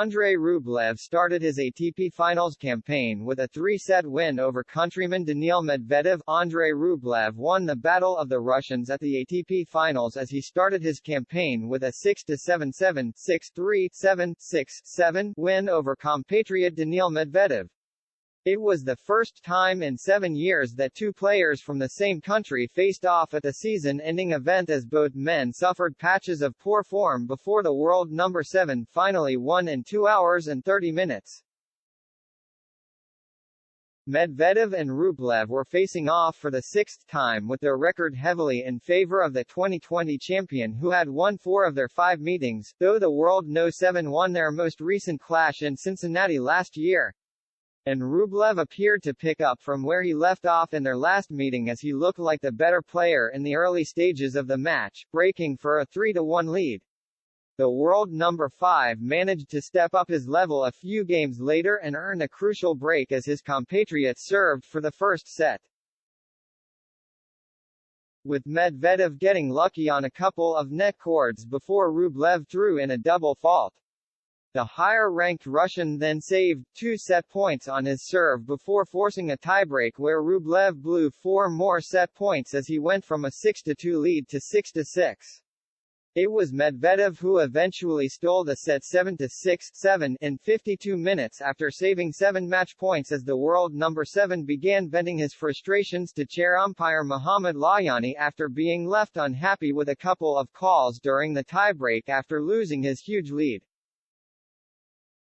Andrey Rublev started his ATP Finals campaign with a 3-set win over countryman Daniil Medvedev. Andrey Rublev won the Battle of the Russians at the ATP Finals as he started his campaign with a 6-7-7, 6-3, 7, 6, 7 win over compatriot Daniil Medvedev. It was the first time in 7 years that two players from the same country faced off at the season-ending event, as both men suffered patches of poor form before the world number 7 finally won in 2 hours and 30 minutes. Medvedev and Rublev were facing off for the 6th time, with their record heavily in favor of the 2020 champion, who had won 4 of their 5 meetings, though the world no. 7 won their most recent clash in Cincinnati last year. And Rublev appeared to pick up from where he left off in their last meeting, as he looked like the better player in the early stages of the match, breaking for a 3-1 lead. The world number 5 managed to step up his level a few games later and earned a crucial break as his compatriot served for the first set, with Medvedev getting lucky on a couple of net cords before Rublev threw in a double fault. The higher-ranked Russian then saved 2 set points on his serve before forcing a tiebreak where Rublev blew 4 more set points as he went from a 6-2 lead to 6-6. It was Medvedev who eventually stole the set 7-6, 7 in 52 minutes after saving 7 match points, as the world number 7 began venting his frustrations to chair umpire Mohammad Layani after being left unhappy with a couple of calls during the tiebreak after losing his huge lead.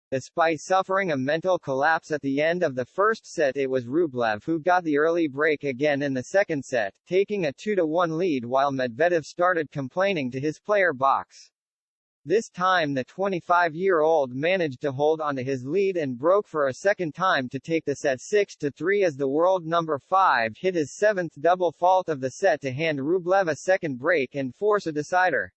Despite suffering a mental collapse at the end of the first set, it was Rublev who got the early break again in the second set, taking a 2-1 lead while Medvedev started complaining to his player box. This time the 25-year-old managed to hold onto his lead and broke for a second time to take the set 6-3 as the world number 5 hit his 7th double fault of the set to hand Rublev a second break and force a decider.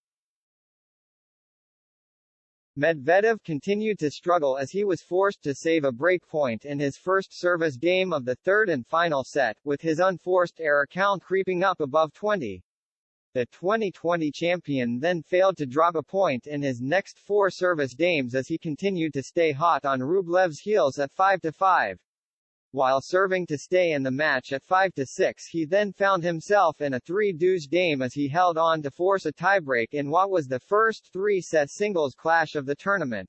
Medvedev continued to struggle as he was forced to save a break point in his first service game of the third and final set, with his unforced error count creeping up above 20. The 2020 champion then failed to drop a point in his next 4 service games as he continued to stay hot on Rublev's heels at 5-5. While serving to stay in the match at 5-6, he then found himself in a 3-deuce game as he held on to force a tiebreak in what was the first 3-set singles clash of the tournament.